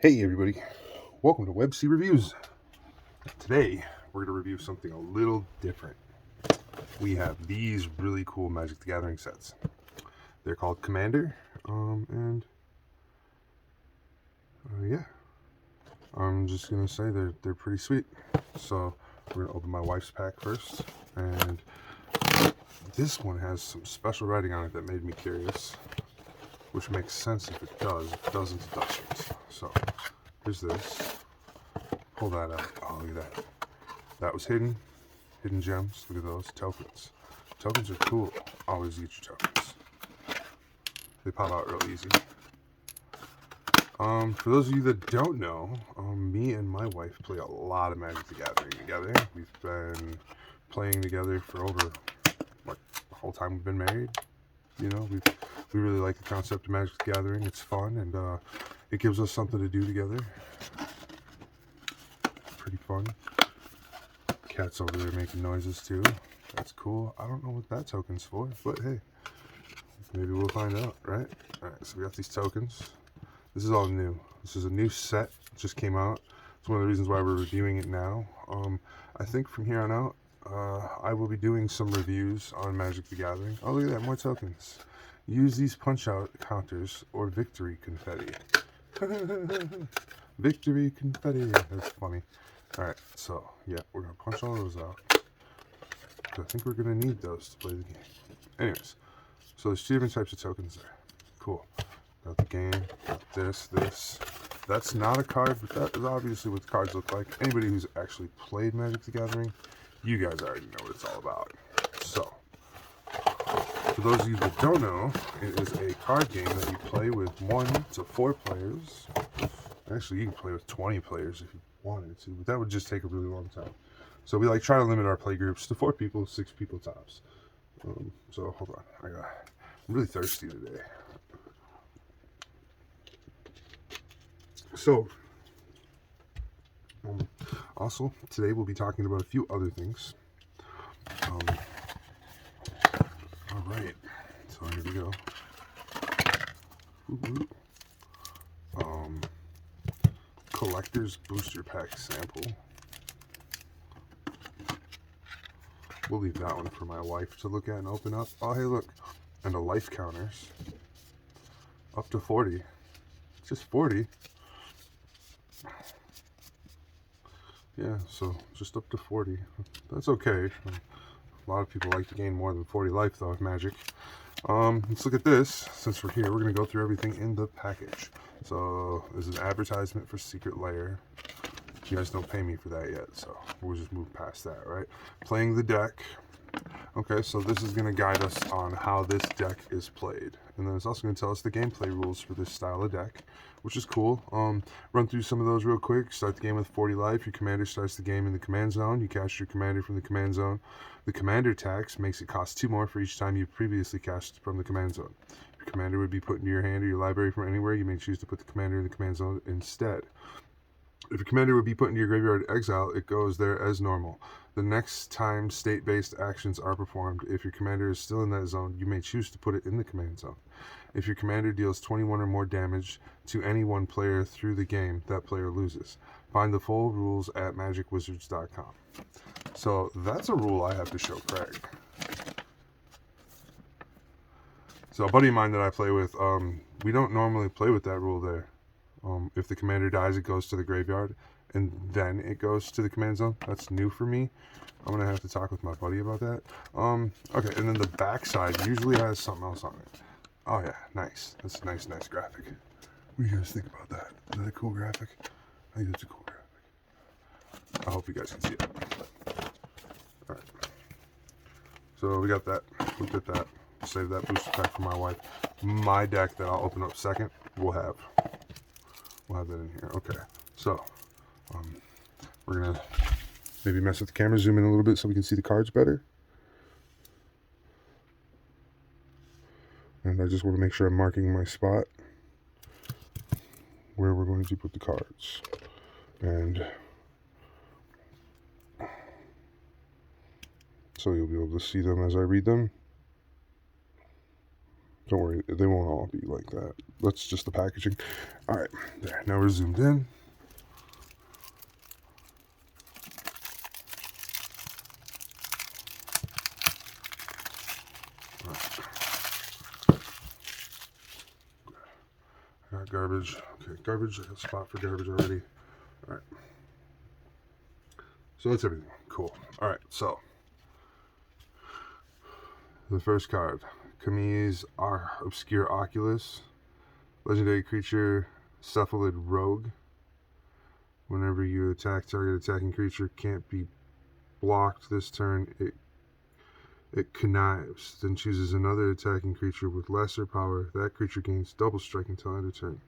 Hey everybody, welcome to WebC Reviews. Today we're going to review something a little different. We have these really cool Magic the Gathering sets. They're called Commander, yeah, I'm just going to say they're pretty sweet. So we're going to open my wife's pack first, and this one has some special writing on it that made me curious, which makes sense if it does. If it doesn't, it doesn't. So here's this. Pull that out. Oh, look at that. That was hidden. Hidden gems. Look at those. Tokens. Tokens are cool. Always get your tokens. They pop out real easy. For those of you that don't know, me and my wife play a lot of Magic the Gathering together. We've been playing together for over, like, the whole time we've been married. You know, we really like the concept of Magic the Gathering. It's fun, and it gives us something to do together. Pretty fun. Cat's over there making noises too. That's cool. I don't know what that token's for, but hey, maybe we'll find out, right? Alright, so we got these tokens. This is all new. This is a new set. It just came out. It's one of the reasons why we're reviewing it now. I think from here on out, I will be doing some reviews on Magic the Gathering. Oh, look at that, more tokens. Use these punch-out counters or victory confetti. Victory confetti. That's funny. Alright, so, yeah, we're going to punch all those out. I think we're going to need those to play the game. Anyways, so there's two different types of tokens there. Cool. Got the game, got this. That's not a card, but that is obviously what the cards look like. Anybody who's actually played Magic the Gathering, you guys already know what it's all about. So, for those of you that don't know, it is a card game that you play with 1 to 4 players. Actually, you can play with 20 players if you wanted to, but that would just take a really long time. So we try to limit our play groups to 4 people, 6 people tops. So hold on, I'm really thirsty today. So also today we'll be talking about a few other things. All right, so here we go. Collector's Booster Pack sample. We'll leave that one for my wife to look at and open up. Oh, hey, look. And a life counters. Up to 40. Just 40. Yeah, so just up to 40. That's okay. A lot of people like to gain more than 40 life, though, with Magic. Let's look at this. Since we're here, we're going to go through everything in the package. So, there's an advertisement for Secret Lair. You guys don't pay me for that yet, so we'll just move past that, right? Playing the deck. Okay, so this is going to guide us on how this deck is played. And then it's also going to tell us the gameplay rules for this style of deck, which is cool. Run through some of those real quick. Start the game with 40 life. Your commander starts the game in the command zone. You cast your commander from the command zone. The commander tax makes it cost 2 more for each time you previously cast from the command zone. Your commander would be put into your hand or your library from anywhere. You may choose to put the commander in the command zone instead. If your commander would be put into your graveyard exile, it goes there as normal. The next time state-based actions are performed, if your commander is still in that zone, you may choose to put it in the command zone. If your commander deals 21 or more damage to any one player through the game, that player loses. Find the full rules at magicwizards.com. So that's a rule I have to show Craig. So a buddy of mine that I play with, we don't normally play with that rule there. If the commander dies, it goes to the graveyard, and then it goes to the command zone. That's new for me. I'm going to have to talk with my buddy about that. Okay, and then the back side usually has something else on it. Oh, yeah, nice. That's a nice graphic. What do you guys think about that? Is that a cool graphic? I think that's a cool graphic. I hope you guys can see it. All right. So we got that. Looked at that. Save that booster pack for my wife. My deck that I'll open up second will have that in here. Okay, so we're gonna maybe mess with the camera, zoom in a little bit so we can see the cards better. And I just want to make sure I'm marking my spot where we're going to put the cards. And so you'll be able to see them as I read them. Don't worry, they won't all be like that. That's just the packaging. All right, there. Now we're zoomed in. Got garbage. Okay, garbage. I got a spot for garbage already. All right. So that's everything. Cool. All right. So the first card, Camille's Obscure Oculus, legendary creature, Cephalid Rogue. Whenever you attack, target attacking creature can't be blocked this turn. It connives, then chooses another attacking creature with lesser power. That creature gains double strike until end of turn.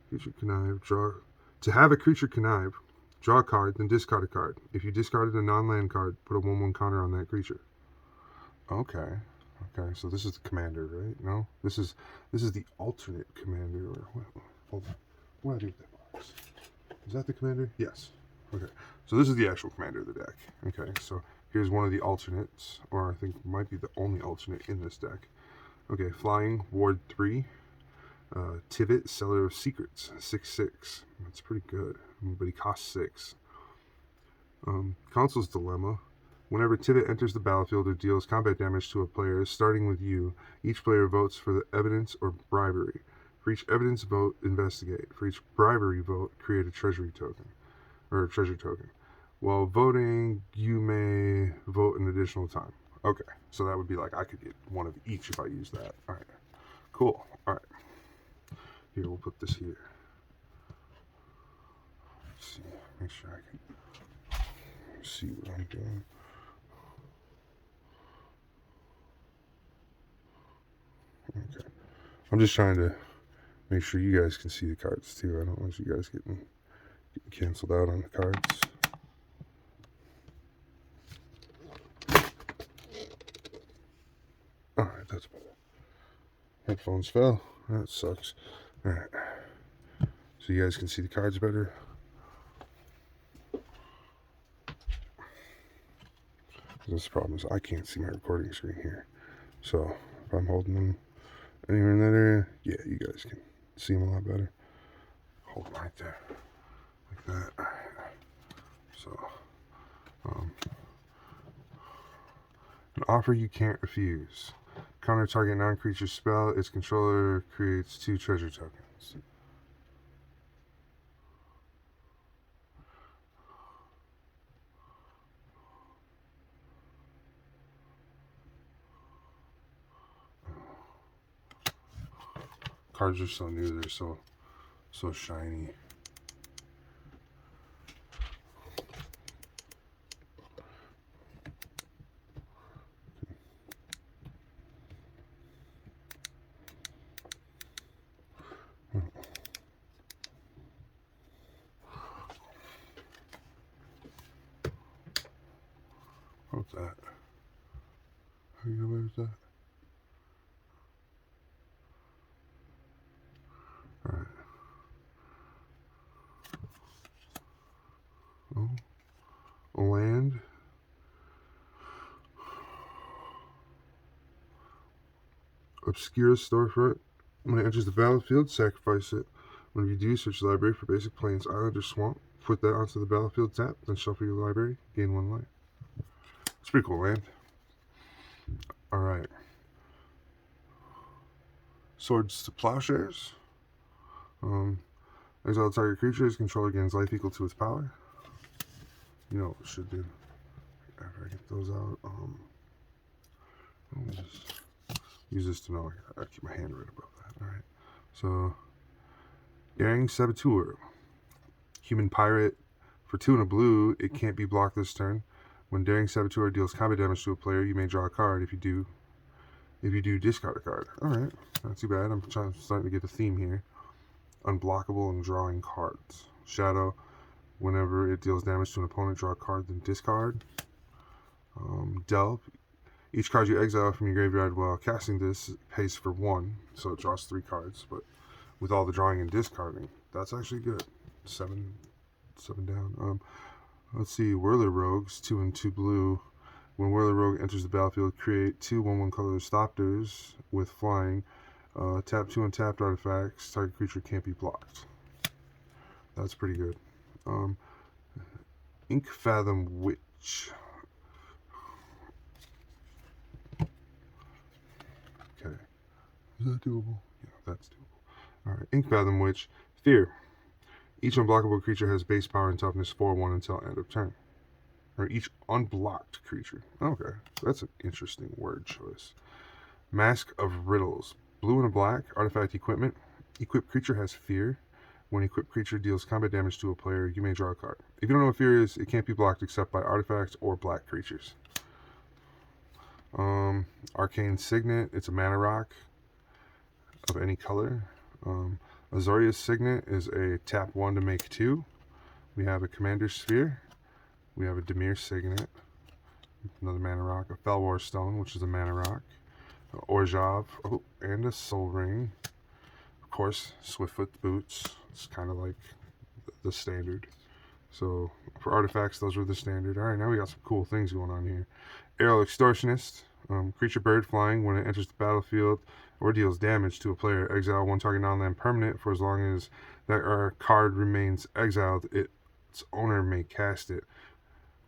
Creature connive, draw. To have a creature connive, draw a card, then discard a card. If you discarded a non-land card, put a 1/1 counter on that creature. Okay. Okay, so this is the commander, right? No? This is the alternate commander. Or hold on. What do I do with that box? Is that the commander? Yes. Okay. So this is the actual commander of the deck. Okay, so here's one of the alternates, or I think might be the only alternate in this deck. Okay, flying, ward 3. Tivit, Seller of Secrets, 6/6. That's pretty good, but he costs 6. Consul's Dilemma. Whenever Tivit enters the battlefield or deals combat damage to a player, starting with you, each player votes for the evidence or bribery. For each evidence vote, investigate. For each bribery vote, create a treasury token, or a treasure token. While voting, you may vote an additional time. Okay, so that would be like I could get one of each if I use that. All right, cool. All right. Here, we'll put this here. Let's see, make sure I can see what I'm doing. Okay. I'm just trying to make sure you guys can see the cards too. I don't want you guys getting canceled out on the cards. Alright, that's better. Headphones fell. That sucks. Alright. So you guys can see the cards better. This problem is I can't see my recording screen here. So if I'm holding them anywhere in that area, yeah, you guys can see them a lot better. Hold them right there. Like that. Alright. So, an offer you can't refuse. Counter target non-creature spell. Its controller creates 2 treasure tokens. Cards are so new, they're so shiny. What's that? How you aware with that? Alright. Oh. Land. Obscure storefront. When it enters the battlefield, sacrifice it. When you do, search the library for basic plains, island, or swamp. Put that onto the battlefield tap, then shuffle your library. Gain 1 life. It's pretty cool land. Alright. Swords to Plowshares. Exile target creature's controller gains life equal to its power. You know what we should do after I get those out. Let me just use this to know I keep my hand right above that. Alright. So, Daring Saboteur. Human Pirate. For 2 and a blue, it can't be blocked this turn. When Daring Saboteur deals combat damage to a player, you may draw a card. If you do, discard a card. Alright, not too bad. I'm starting to get a theme here. Unblockable and drawing cards. Shadow. Whenever it deals damage to an opponent, draw a card, then discard. Delve. Each card you exile from your graveyard while casting this pays for 1, so it draws 3 cards. But with all the drawing and discarding, that's actually good. 7 down. Let's see. Whirler Rogues, 2 and 2 blue. When Whirler Rogue enters the battlefield, create 2 1/1 colorless Thopters with flying. Tap 2 untapped artifacts. Target creature can't be blocked. That's pretty good. Fathom Witch. Okay. Is that doable? Yeah, that's doable. Alright, Fathom Witch. Fear. Each unblockable creature has base power and toughness 4/1 until end of turn. Or each unblocked creature. Okay, that's an interesting word choice. Mask of Riddles. Blue and a black, artifact equipment. Equipped creature has fear. When equipped creature deals combat damage to a player, you may draw a card. If you don't know what fear is, it can't be blocked except by artifacts or black creatures. Arcane Signet. It's a mana rock of any color. Azorius Signet is a tap 1 to make 2. We have a Commander's Sphere. We have a Dimir Signet, another mana rock. A Felwar Stone, which is a mana rock. Ojotai, and a Soul Ring. Of course, Swiftfoot Boots. It's kind of like the standard. So for artifacts, those are the standard. All right, now we got some cool things going on here. Aerial Extortionist. Creature bird flying. When it enters the battlefield or deals damage to a player, exile 1 target non-land permanent for as long as that card remains exiled. Its owner may cast it.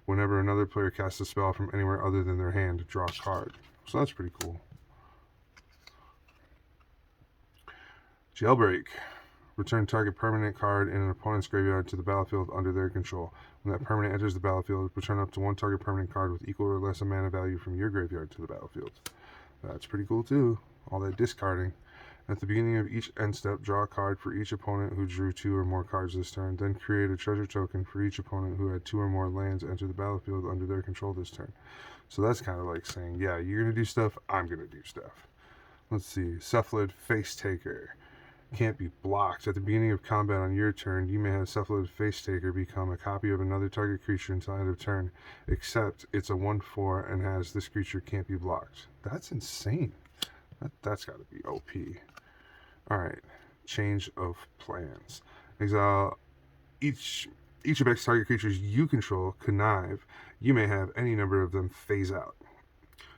Whenever another player casts a spell from anywhere other than their hand, draw a card. So that's pretty cool. Jailbreak. Return target permanent card in an opponent's graveyard to the battlefield under their control. When that permanent enters the battlefield, return up to 1 target permanent card with equal or less mana value from your graveyard to the battlefield. That's pretty cool too. All that discarding. At the beginning of each end step, draw a card for each opponent who drew 2 or more cards this turn. Then create a treasure token for each opponent who had 2 or more lands enter the battlefield under their control this turn. So that's kind of like saying, yeah, you're going to do stuff, I'm going to do stuff. Let's see. Cephalid Face Taker. Can't be blocked. At the beginning of combat on your turn, you may have Cephalid Face Taker become a copy of another target creature until end of turn, except it's a 1/4 and has this creature can't be blocked. That's insane. That's got to be OP. Alright, change of plans. Exile each of X target creatures you control connive. You may have any number of them phase out.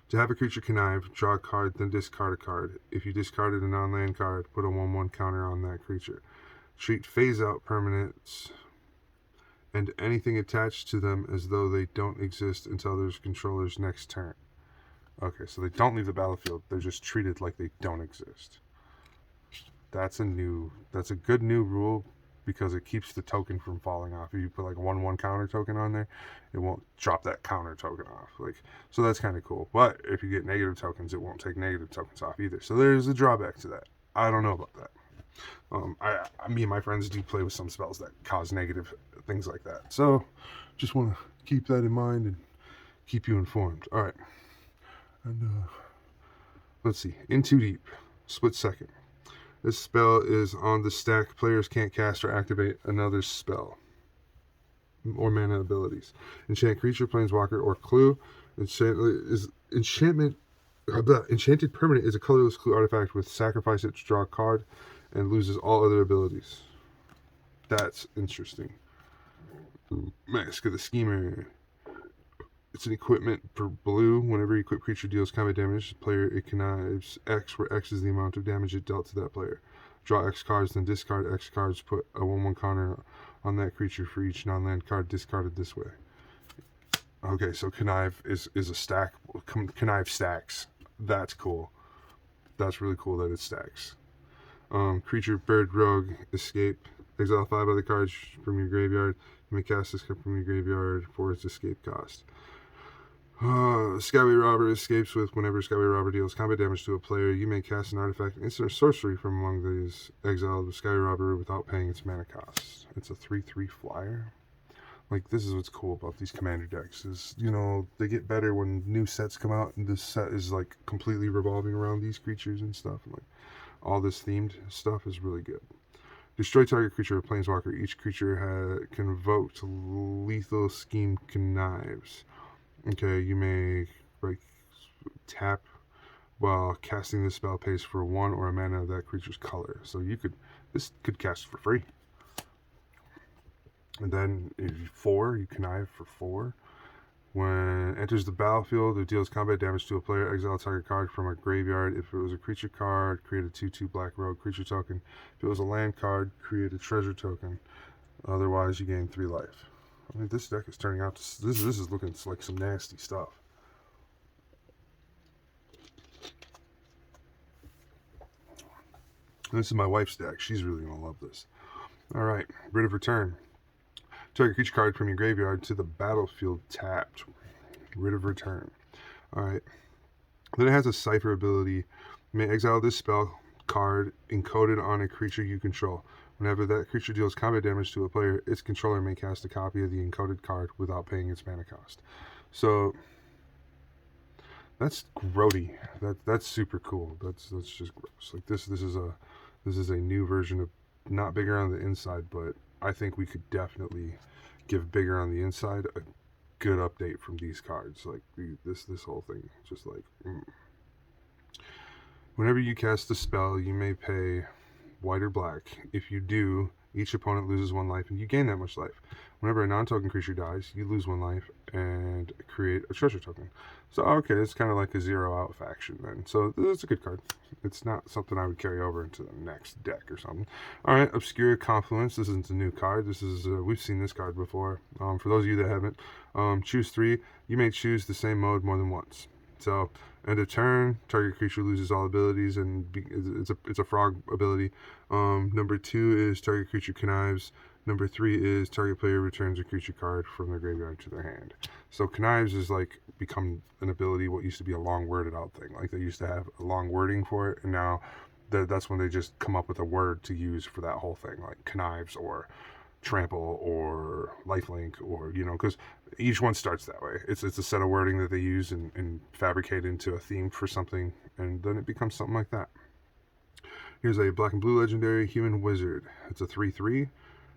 To have a creature connive, draw a card, then discard a card. If you discarded a non-land card, put a 1/1 counter on that creature. Treat phase out permanents and anything attached to them as though they don't exist until their controller's next turn. Okay, so they don't leave the battlefield. They're just treated like they don't exist. That's a good new rule because it keeps the token from falling off. If you put like a 1/1 counter token on there, it won't drop that counter token off. So that's kind of cool. But if you get negative tokens, it won't take negative tokens off either. So there's a drawback to that. I don't know about that. Me and my friends do play with some spells that cause negative things like that. So just want to keep that in mind and keep you informed. All right. And let's see. In Too Deep. Split Second. This spell is on the stack. Players can't cast or activate another spell or mana abilities. Enchant creature, planeswalker, or clue. Enchanted permanent is a colorless clue artifact with sacrifice it to draw a card and loses all other abilities. That's interesting. Mask of the Schemer. It's an equipment for blue. Whenever equipped creature deals combat damage, the player it connives X, where X is the amount of damage it dealt to that player. Draw X cards, then discard X cards. Put a 1/1 counter on that creature for each non-land card discarded this way. Okay, so connive is a stack. Connive stacks. That's cool. That's really cool that it stacks. Creature, bird, rogue, escape. Exile 5 other cards from your graveyard. You may cast this card from your graveyard for its escape cost. Skyway Robber escapes with whenever Skyway Robber deals combat damage to a player, you may cast an artifact, instant, or sorcery from among these exiled with Skyway Robber without paying its mana cost. It's a 3/3 flyer. This is what's cool about these commander decks is, they get better when new sets come out, and this set is completely revolving around these creatures and stuff. And all this themed stuff is really good. Destroy target creature or planeswalker. Each creature convoked lethal scheme connives. Okay, you may tap while casting this spell pays for 1 or a mana of that creature's color. So this could cast for free. And then if you connive for 4. When enters the battlefield, it deals combat damage to a player. Exile target card from a graveyard. If it was a creature card, create a 2/2 black rogue creature token. If it was a land card, create a treasure token. Otherwise, you gain 3 life. I mean, this deck is turning out to... This is looking like some nasty stuff. This is my wife's deck. She's really going to love this. Alright, Writ of Return. Target creature card from your graveyard to the battlefield tapped. Writ of Return. Alright. Then it has a Cipher ability. You may exile this spell card encoded on a creature you control. Whenever that creature deals combat damage to a player, its controller may cast a copy of the encoded card without paying its mana cost. So that's grody. That's super cool. That's just gross. Like this is a new version of not bigger on the inside, but I think we could definitely give bigger on the inside a good update from these cards. Like this whole thing, just like whenever you cast a spell, you may pay white or black. If you do, each opponent loses 1 life and you gain that much life. Whenever a non-token creature dies, you lose 1 life and create a treasure token. So okay, it's kind of like a 0-out faction then. So it's a good card. It's not something I would carry over into the next deck or something. Alright, Obscure Confluence. This isn't a new card. This is we've seen this card before. For those of you that haven't, choose 3. You may choose the same mode more than once. So end of turn, target creature loses all abilities, and it's a frog ability. Number 2 is target creature connives. Number 3 is target player returns a creature card from their graveyard to their hand. So connives is like become an ability what used to be a long worded out thing. Like they used to have a long wording for it, and now that's when they just come up with a word to use for that whole thing, like connives or trample or lifelink, or because each one starts that way. It's a set of wording that they use and fabricate into a theme for something, and then it becomes something like that. Here's a black and blue legendary human wizard. It's a 3/3.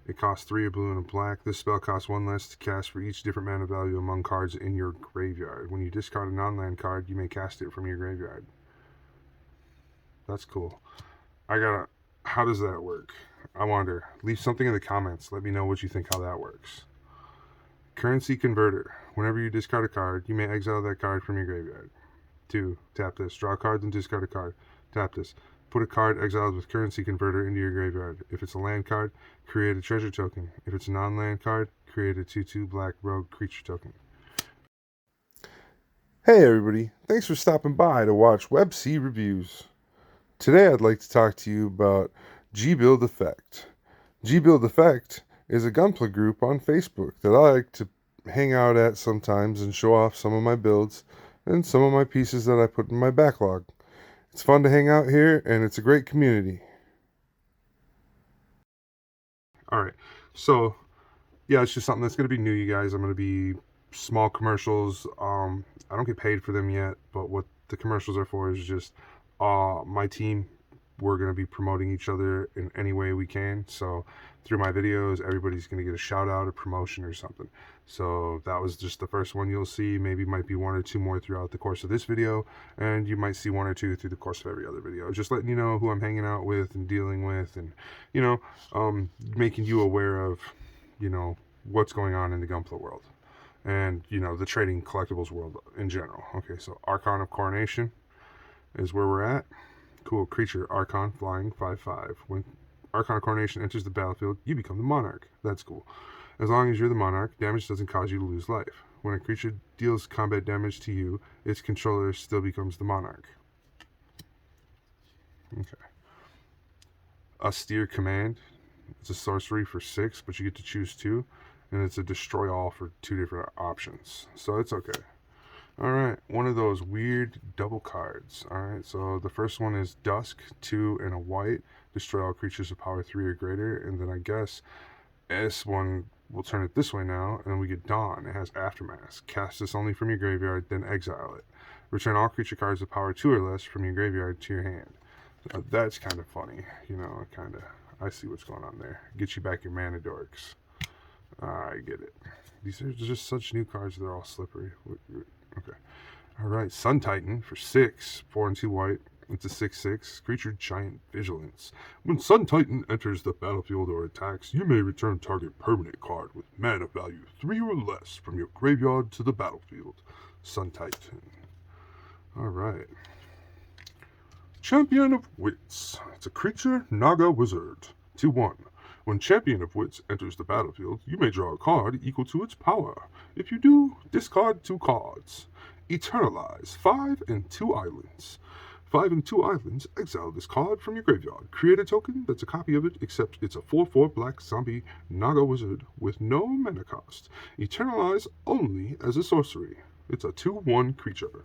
It costs 3 a blue and a black. This spell costs 1 less to cast for each different mana value among cards in your graveyard. When you discard a non-land card, you may cast it from your graveyard. That's cool. How does that work? I wonder. Leave something in the comments. Let me know what you think how that works. Currency Converter. Whenever you discard a card, you may exile that card from your graveyard. 2. Tap this. Draw cards and discard a card. Tap this. Put a card exiled with Currency Converter into your graveyard. If it's a land card, create a treasure token. If it's a non-land card, create a 2/2 black rogue creature token. Hey everybody, thanks for stopping by to watch WebC Reviews. Today I'd like to talk to you about G-Build Effect. G-Build Effect is a Gunpla group on Facebook that I like to hang out at sometimes and show off some of my builds and some of my pieces that I put in my backlog. It's fun to hang out here, and it's a great community. Alright, so, yeah, it's just something that's going to be new, you guys. I'm going to be small commercials. I don't get paid for them yet, but what the commercials are for is just my team. We're going to be promoting each other in any way we can. So through my videos, everybody's going to get a shout out, a promotion or something. So that was just the first one you'll see. Maybe might be 1 or 2 more throughout the course of this video, and you might see 1 or 2 through the course of every other video. Just letting you know who I'm hanging out with and dealing with, and making you aware of what's going on in the Gunpla world and the trading collectibles world in general. Okay, so Archon of Coronation is where we're at. Cool creature, Archon, flying, 5/5. When Archon of Coronation enters the battlefield, you become the Monarch. That's cool. As long as you're the Monarch, damage doesn't cause you to lose life. When a creature deals combat damage to you, its controller still becomes the Monarch. Okay. Austere Command. It's a sorcery for 6, but you get to choose 2. And it's a destroy all for 2 different options. So it's okay. Alright, one of those weird double cards. Alright, so the first one is Dusk, 2 and a white. Destroy all creatures of power 3 or greater. And then I guess this one, we'll turn it this way now. And then we get Dawn. It has Aftermath. Cast this only from your graveyard, then exile it. Return all creature cards of power 2 or less from your graveyard to your hand. That's kind of funny. I see what's going on there. Get you back your mana dorks. I get it. These are just such new cards. They're all slippery. Okay. Alright, Sun Titan for 6, 4 and 2 white. It's a 6/6 creature giant vigilance. When Sun Titan enters the battlefield or attacks, you may return target permanent card with mana value 3 or less from your graveyard to the battlefield. Sun Titan. Alright. Champion of Wits. It's a creature Naga wizard. 2/1. When Champion of Wits enters the battlefield, you may draw a card equal to its power. If you do, discard 2 cards. Eternalize 5 and 2 islands. 5 and 2 islands, exile this card from your graveyard. Create a token that's a copy of it, except it's a 4/4 black zombie Naga wizard with no mana cost. Eternalize only as a sorcery. It's a 2/1 creature.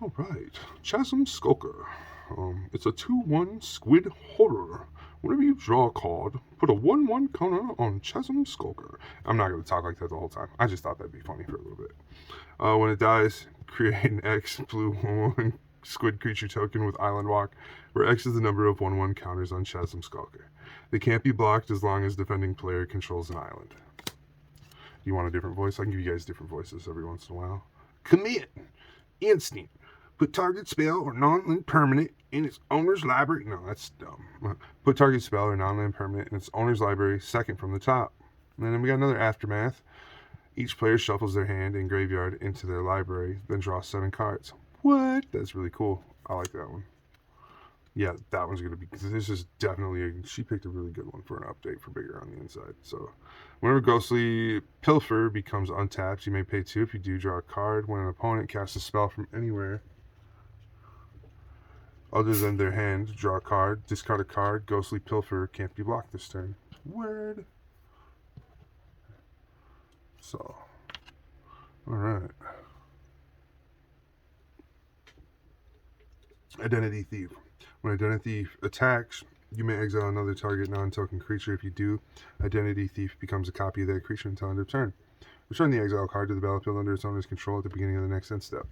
Alright, Chasm Skulker. It's a 2/1 squid horror. Whenever you draw a card, put a 1/1 counter on Chasm Skulker. I'm not going to talk like that the whole time. I just thought that'd be funny for a little bit. When it dies, create an X blue 1/1 squid creature token with Island Walk, where X is the number of 1/1 counters on Chasm Skulker. They can't be blocked as long as defending player controls an island. You want a different voice? I can give you guys different voices every once in a while. Commit! Instant! Put target spell or non-land permanent in its owner's library. No, that's dumb. Put target spell or non-land permanent in its owner's library second from the top. And then we got another Aftermath. Each player shuffles their hand and graveyard into their library, then draws 7 cards. What? That's really cool. I like that one. Yeah, that one's going to be... This is definitely... She picked a really good one for an update for bigger on the inside. So, whenever Ghostly Pilfer becomes untapped, you may pay 2. If you do, draw a card. When an opponent casts a spell from anywhere other than their hand, draw a card, discard a card. Ghostly Pilfer can't be blocked this turn. Word. So, alright. Identity Thief. When Identity Thief attacks, you may exile another target non-token creature. If you do, Identity Thief becomes a copy of that creature until end of turn. Return the exile card to the battlefield under its owner's control at the beginning of the next end step.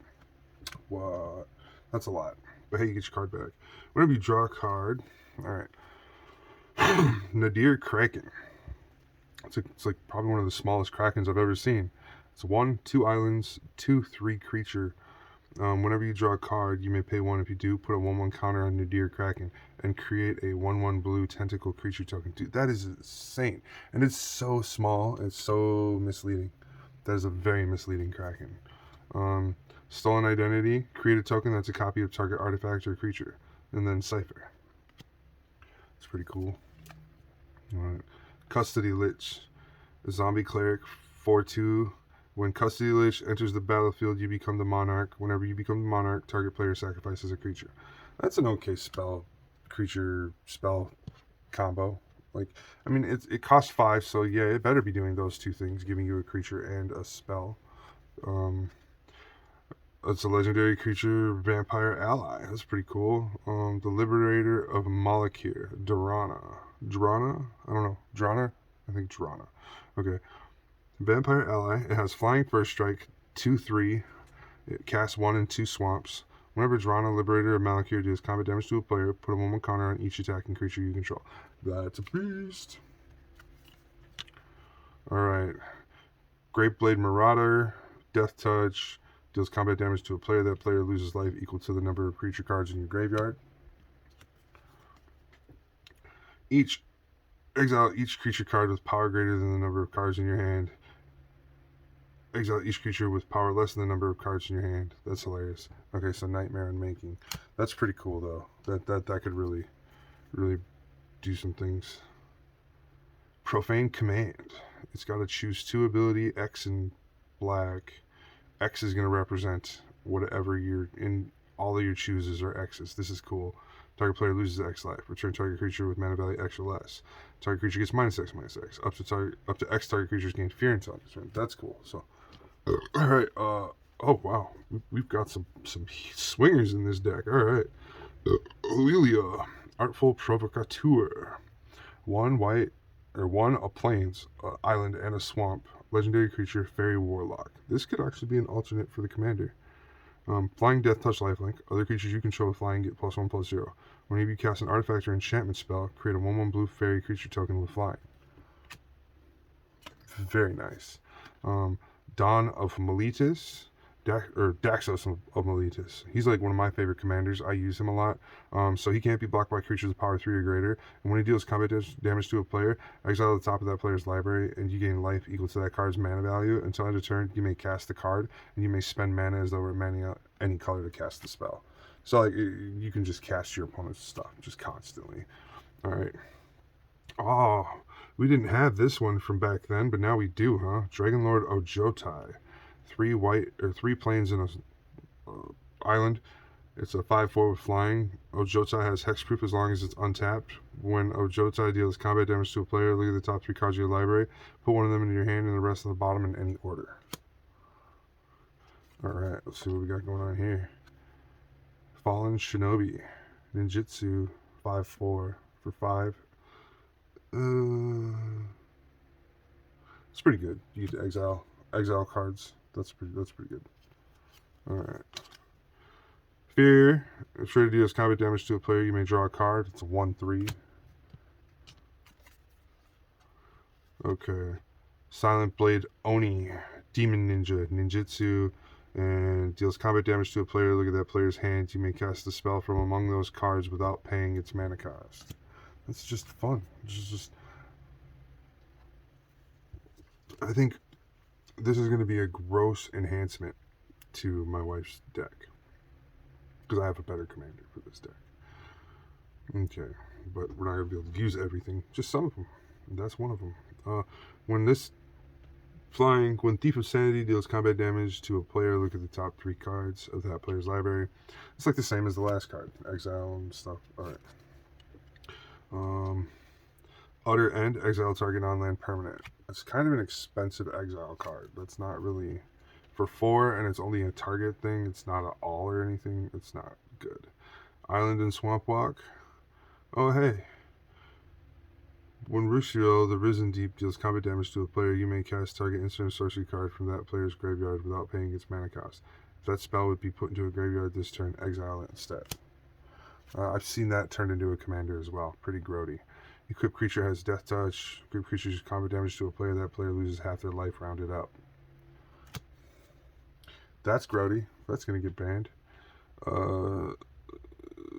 What? That's a lot. But hey, you get your card back. Whenever you draw a card, alright. Nadir Kraken. It's like probably one of the smallest Krakens I've ever seen. It's 1, 2 islands, 2, 3 creature. Whenever you draw a card, you may pay 1. If you do, put a 1/1 counter on Nadir Kraken and create a 1/1 blue tentacle creature token. Dude, that is insane. And it's so small. It's so misleading. That is a very misleading Kraken. Stolen Identity. Create a token that's a copy of target artifact or creature. And then Cipher. It's pretty cool. Alright. Custody Lich. A zombie cleric. 4/2. When Custody Lich enters the battlefield, you become the monarch. Whenever you become the monarch, target player sacrifices a creature. That's an okay spell, creature spell combo. Like, I mean, it costs 5, so yeah, it better be doing those 2 things, giving you a creature and a spell. It's a legendary creature, vampire ally. That's pretty cool. The Liberator of Malakir, Drana. I don't know. Drana? I think Drana. Okay. Vampire ally. It has flying first strike, 2/3. It casts 1 and 2 swamps. Whenever Drana, Liberator of Malakir, deals combat damage to a player, put a 1/1 counter on each attacking creature you control. That's a beast. Alright. Grapeblade Marauder, Death Touch, deals combat damage to a player. That player loses life equal to the number of creature cards in your graveyard. Exile each creature card with power greater than the number of cards in your hand. Exile each creature with power less than the number of cards in your hand. That's hilarious. Okay, so Nightmare Unmaking. That's pretty cool though. That could really do some things. Profane Command. It's got to choose 2 ability, X in black. X is going to represent whatever you're in. All of your chooses are X's. This is cool. Target player loses X life. Return target creature with mana value X or less. Target creature gets -X. Up to X target creatures gain fear until end of turn. That's cool. So, all right. Oh wow, we've got some swingers in this deck. All right. Aurelia, Artful Provocateur. 1 white, or 1 a plains, island, and a swamp. Legendary creature, Fairy Warlock. This could actually be an alternate for the commander. Flying Death Touch Lifelink. Other creatures you control with flying get +1/+0. Whenever you cast an artifact or enchantment spell, create a 1/1 blue fairy creature token with flying. Very nice. Dawn of Melitus. Daxos of Melitus. He's like one of my favorite commanders. I use him a lot. So he can't be blocked by creatures of power 3 or greater. And when he deals combat damage to a player, exile the top of that player's library, and you gain life equal to that card's mana value. Until end of turn, you may cast the card, and you may spend mana as though we're manning out any color to cast the spell. So like you can just cast your opponent's stuff just constantly. All right. Oh, we didn't have this one from back then, but now we do, huh? Dragonlord Ojotai. 3 planes in a island. It's a 5/4 with flying. Ojotai has hexproof as long as it's untapped. When Ojotai deals combat damage to a player, look at the top 3 cards of your library. Put one of them in your hand and the rest of the bottom in any order. Alright, let's see what we got going on here. Fallen Shinobi. Ninjutsu 5/4 for 5. It's pretty good. You get to exile cards. That's pretty good. Alright. Fear. If ready to deal combat damage to a player, you may draw a card. It's a 1/3. Okay. Silent Blade Oni. Demon Ninja. Ninjutsu. And deals combat damage to a player. Look at that player's hand. You may cast a spell from among those cards without paying its mana cost. That's just fun. I think this is going to be a gross enhancement to my wife's deck, because I have a better commander for this deck. Okay, but we're not going to be able to use everything, just some of them. That's one of them. When Thief of Sanity deals combat damage to a player, look at the top 3 cards of that player's library. It's like the same as the last card, exile and stuff. Alright. Utter End, exile target on-land permanent. It's kind of an expensive exile card. That's not really... For 4, and it's only a target thing, it's not an all or anything. It's not good. Island and Swamp Walk. Oh, hey. When Rushiel, the Risen Deep, deals combat damage to a player, you may cast target instant or sorcery card from that player's graveyard without paying its mana cost. If that spell would be put into a graveyard this turn, exile it instead. I've seen that turned into a commander as well. Pretty grody. Equipped creature has Death Touch. Equipped creature does combat damage to a player. That player loses half their life rounded up. That's grody. That's going to get banned.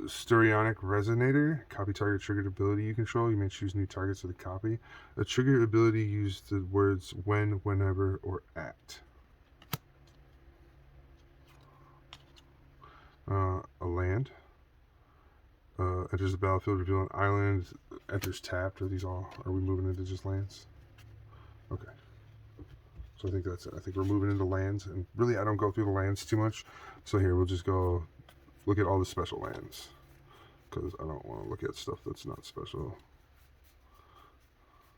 Sturionic Resonator. Copy target triggered ability you control. You may choose new targets with a copy. A triggered ability used the words when, whenever, or at. A land. Enters the battlefield, reveal an island, enters tapped. Are we moving into just lands? Okay. So I think that's it. I think we're moving into lands, and really I don't go through the lands too much. So here, we'll just go look at all the special lands, because I don't want to look at stuff that's not special.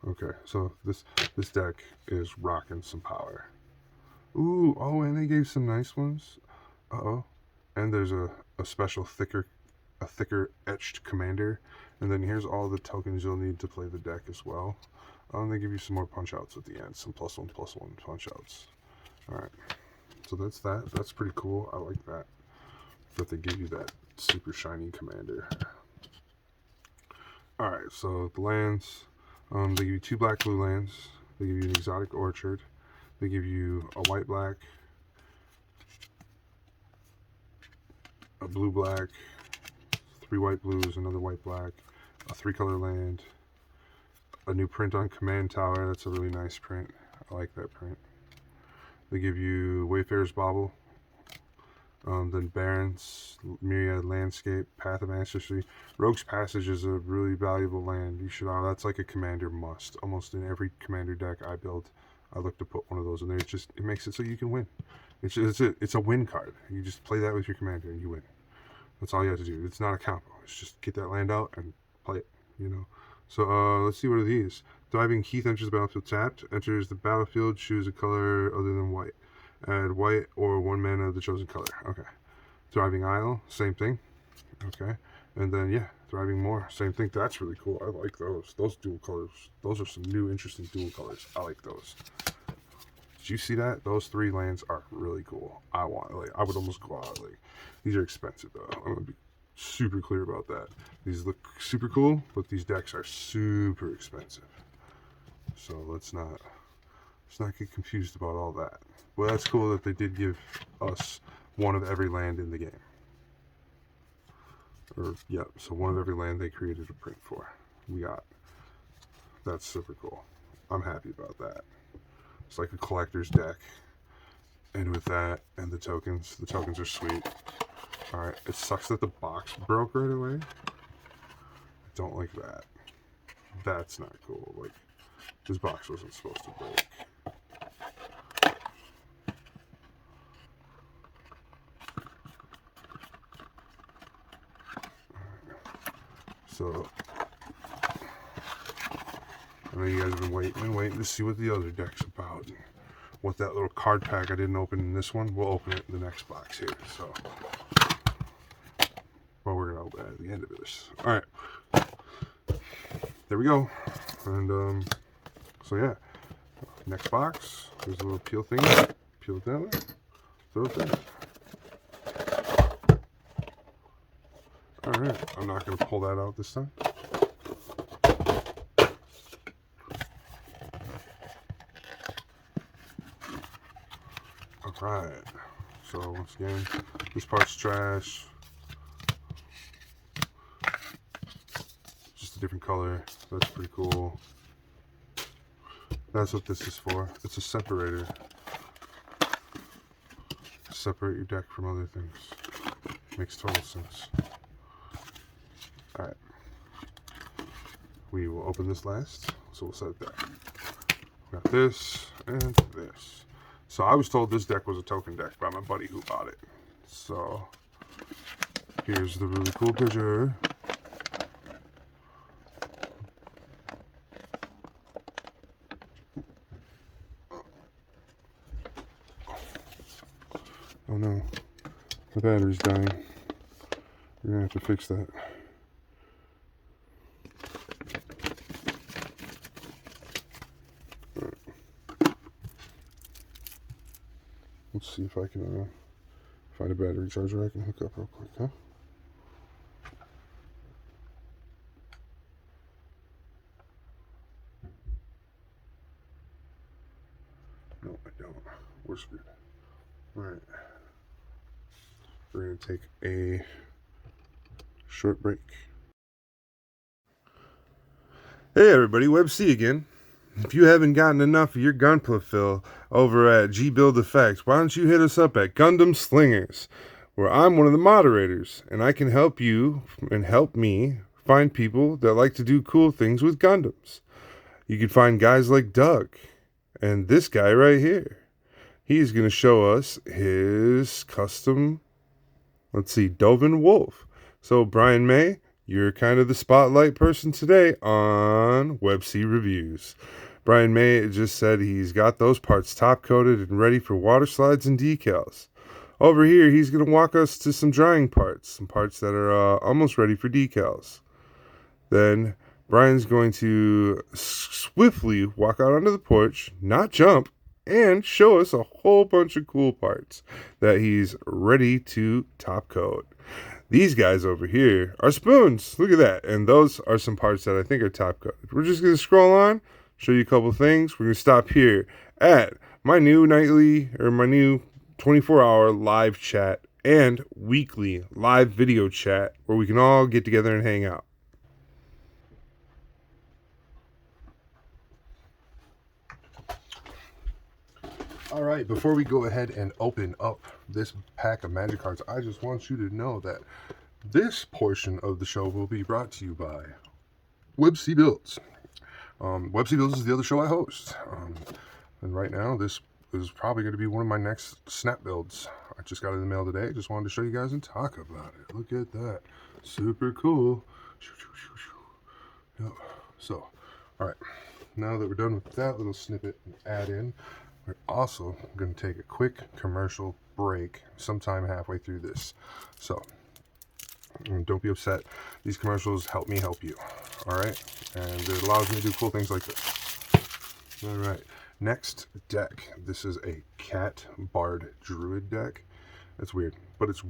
Okay, so this deck is rocking some power. Ooh, oh, and they gave some nice ones. Uh-oh. And there's a special thicker etched commander, and then here's all the tokens you'll need to play the deck as well. And they give you some more punch outs at the end, some +1/+1 punch outs. Alright, so that's that. That's pretty cool. I like that they give you that super shiny commander. Alright, so the lands, they give you 2 black-blue lands, they give you an exotic orchard, they give you a white-black, a blue-black, 3 white-blues, another white-black, a 3-color land, a new print on Command Tower. That's a really nice print. I like that print. They give you Wayfarer's Bauble, then Barrens, Myriad Landscape, Path of Ancestry. Rogue's Passage is a really valuable land. You should. That's like a commander must. Almost in every commander deck I build, I look to put one of those in there. It makes it so you can win. It's a win card. You just play that with your commander and you win. That's all you have to do. It's not a combo. It's just get that land out and play it, you know. So let's see, what are these? Thriving Heath enters the battlefield tapped. Enters the battlefield, choose a color other than white. Add white or 1 mana of the chosen color. Okay. Thriving Isle, same thing. Okay. And then, yeah, Thriving Moor, same thing. That's really cool. I like those. Those dual colors. Those are some new, interesting dual colors. I like those. Did you see that? Those 3 lands are really cool. I would almost go out. These are expensive, though. I'm going to be super clear about that. These look super cool, but these decks are super expensive. So let's not Let's not get confused about all that. Well, that's cool that they did give us one of every land in the game. Or, yeah, so one of every land they created a print for. We got. That's super cool. I'm happy about that. It's like a collector's deck. And with that and the tokens are sweet. Alright, it sucks that the box broke right away. I don't like that. That's not cool. Like, this box wasn't supposed to break. So, I know you guys have been waiting to see what the other deck's about. What that little card pack I didn't open in this one, we'll open it in the next box here. So, well, we're going to open it at the end of this. Alright. There we go. And, so yeah. Next box. There's a little peel thing. Peel it that way. Throw it there. Alright, I'm not going to pull that out this time. Alright, so once again, this part's trash. Just a different color. That's pretty cool. That's what this is for. It's a separator. Separate your deck from other things. Makes total sense. Alright. We will open this last, so we'll set it there. We got this and this. So I was told this deck was a token deck by my buddy who bought it. So here's the really cool picture. Oh no, the battery's dying. We're gonna have to fix that. Let's see if I can find a battery charger I can hook up real quick, huh? No, I don't. We're screwed. Alright. We're going to take a short break. Hey everybody, Web C again. If you haven't gotten enough of your Gunpla fill over at G-Build Effects, why don't you hit us up at Gundam Slingers, where I'm one of the moderators, and I can help you and help me find people that like to do cool things with Gundams. You can find guys like Doug, and this guy right here. He's going to show us his custom, let's see, Dovin Wolf. So Brian May, you're kind of the spotlight person today on Web C Reviews. Brian May just said he's got those parts top coated and ready for water slides and decals. Over here, he's going to walk us to some drying parts, some parts that are almost ready for decals. Then Brian's going to swiftly walk out onto the porch, not jump, and show us a whole bunch of cool parts that he's ready to top coat. These guys over here are spoons. Look at that. And those are some parts that I think are top coated. We're just going to scroll on, show you a couple things. We're going to stop here at my new nightly, or my new 24-hour live chat and weekly live video chat where we can all get together and hang out. Alright, before we go ahead and open up this pack of magic cards, I just want you to know that this portion of the show will be brought to you by Web C Builds. Web C Builds is the other show I host. And right now, this is probably going to be one of my next snap builds. I just got it in the mail today. Just wanted to show you guys and talk about it. Look at that. Super cool. Yep. So, alright. Now that we're done with that little snippet and add in, we're also going to take a quick commercial break sometime halfway through this. So, don't be upset. These commercials help me help you. Alright? And it allows me to do cool things like this. Alright. Next deck. This is a Cat Bard Druid deck. That's weird. But it's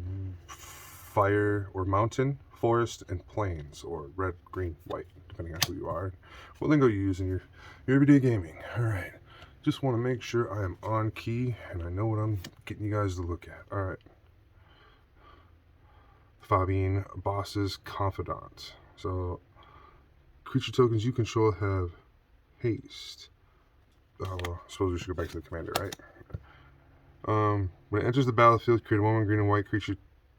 fire or mountain, forest, and plains. Or red, green, white, depending on who you are. What lingo you use in your everyday gaming. Alright. Just want to make sure I am on key and I know what I'm getting you guys to look at. Alright. Fathom Boss's Confidant. So, creature tokens you control have haste. Oh, well, I suppose we should go back to the commander, right? When it enters the battlefield, create a 1/1 green and white creature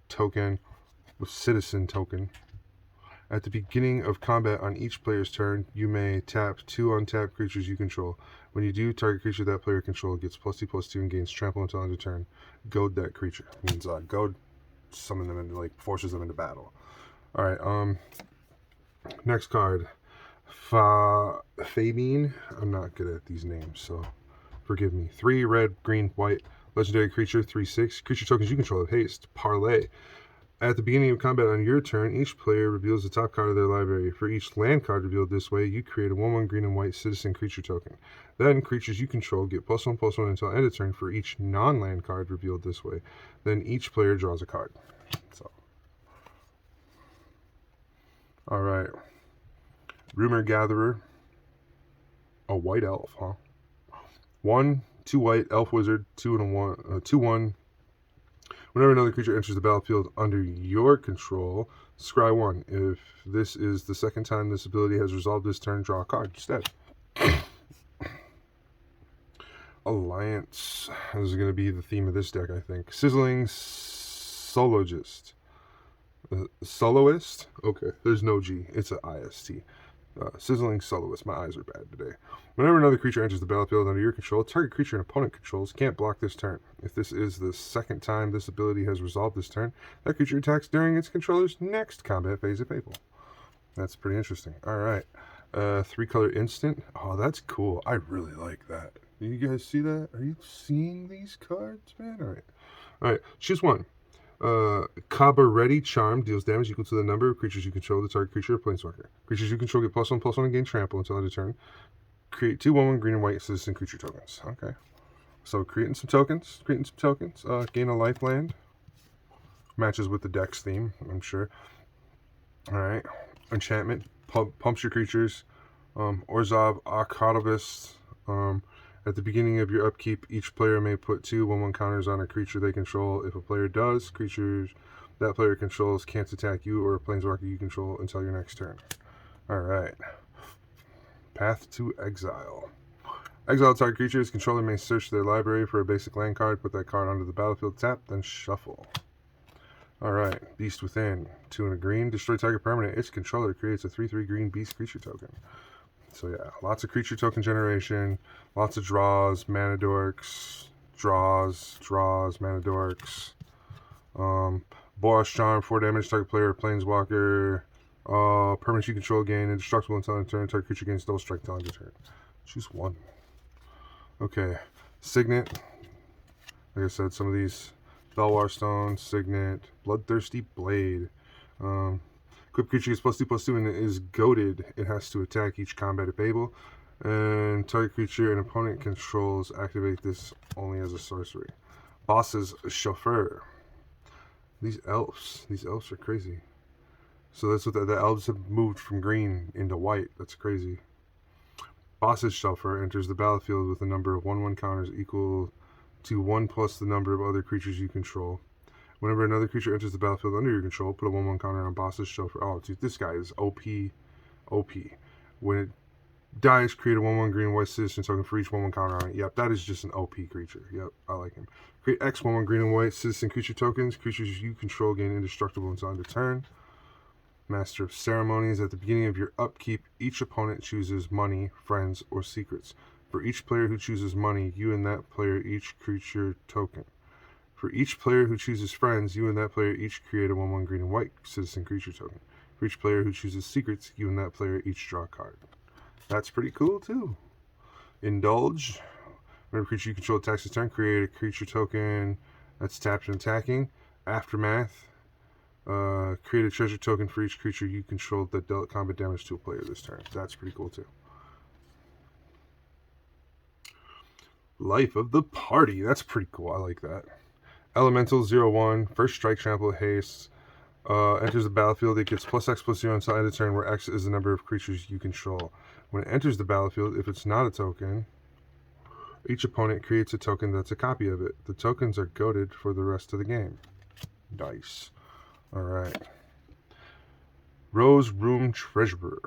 token with citizen token. At the beginning of combat on each player's turn, you may tap 2 untapped creatures you control. When you do, target creature that player controls gets +2/+2 and gains trample until end of turn. Goad that creature. Means goad, summon them into, like, forces them into battle. Alright, next card. Fathom. I'm not good at these names, so forgive me. 3 red, green, white. Legendary creature, 3/6. Creature tokens you control have haste. Parlay. At the beginning of combat on your turn, each player reveals the top card of their library. For each land card revealed this way, you create a 1/1 green and white citizen creature token. Then, creatures you control get +1/+1 until end of turn for each non-land card revealed this way. Then each player draws a card. So, alright. Rumor Gatherer. A white elf, huh? 1, 2 white, elf wizard, 2/1. Whenever another creature enters the battlefield under your control, scry 1. If this is the second time this ability has resolved this turn, draw a card instead. Alliance. This is going to be the theme of this deck, I think. Sizzling Soloist. Soloist? Okay, there's no G. It's an IST. Sizzling Soloist. My eyes are bad today. Whenever another creature enters the battlefield under your control, target creature an opponent controls can't block this turn. If this is the second time this ability has resolved this turn, that creature attacks during its controller's next combat phase if able. That's pretty interesting. Alright. 3-color instant. Oh, that's cool. I really like that. Do you guys see that? Are you seeing these cards, man? Alright. Choose 1. Cabaretti Charm deals damage equal to the number of creatures you control the target creature or planeswalker. Creatures you control get +1/+1 and gain trample until end of turn. Create 2 1/1 green and white citizen creature tokens. Okay. So creating some tokens. Gain a life land. Matches with the deck's theme, I'm sure. Alright. Enchantment. Pumps your creatures. Orzhov Arcadovist. At the beginning of your upkeep, each player may put 2 1/1 counters on a creature they control. If a player does, creatures that player controls can't attack you or a planeswalker you control until your next turn. Alright. Path to Exile. Exile target creatures. Controller may search their library for a basic land card, put that card onto the battlefield, tap, then shuffle. Alright. Beast Within. 2 and a green. Destroy target permanent. Its controller creates a 3/3 green beast creature token. So yeah, lots of creature token generation, lots of draws, mana dorks, draws, mana dorks. Boros Charm, 4 damage, target player, planeswalker. Permanents you control gain indestructible until end of turn. Target creature gains double strike until end of turn. Choose 1. Okay, Signet. Like I said, some of these Belwar Stone, Signet, Bloodthirsty Blade. Equipped creature gets +2/+2 and is goaded. It has to attack each combat if able. And target creature an opponent controls activate this only as a sorcery. Boss's Chauffeur. These elves are crazy. So that's what the elves have moved from green into white. That's crazy. Boss's Chauffeur enters the battlefield with a number of 1/1 counters equal to 1 plus the number of other creatures you control. Whenever another creature enters the battlefield under your control, put a 1/1 counter on Boss's Chauffeur. Oh, dude, this guy is OP. When it dies, create a 1/1 green and white citizen token for each 1/1 counter on it. Yep, that is just an OP creature. Yep, I like him. Create X 1/1 green and white citizen creature tokens. Creatures you control gain indestructible until end of turn. Master of Ceremonies. At the beginning of your upkeep, each opponent chooses money, friends, or secrets. For each player who chooses money, you and that player each creature token. For each player who chooses friends, you and that player each create a 1/1 green and white citizen creature token. For each player who chooses secrets, you and that player each draw a card. That's pretty cool, too. Indulge. Whenever a creature you control attacks this turn, create a creature token that's tapped and attacking. Aftermath. Create a treasure token for each creature you control that dealt combat damage to a player this turn. That's pretty cool, too. Life of the Party. That's pretty cool. I like that. Elemental 0/1. First strike, trample, haste. Enters the battlefield. It gets +X/+0 until end of turn, where X is the number of creatures you control. When it enters the battlefield, if it's not a token, Each opponent creates a token that's a copy of it. The tokens are goated for the rest of the game. Nice. Alright. Rose Room Treasurer.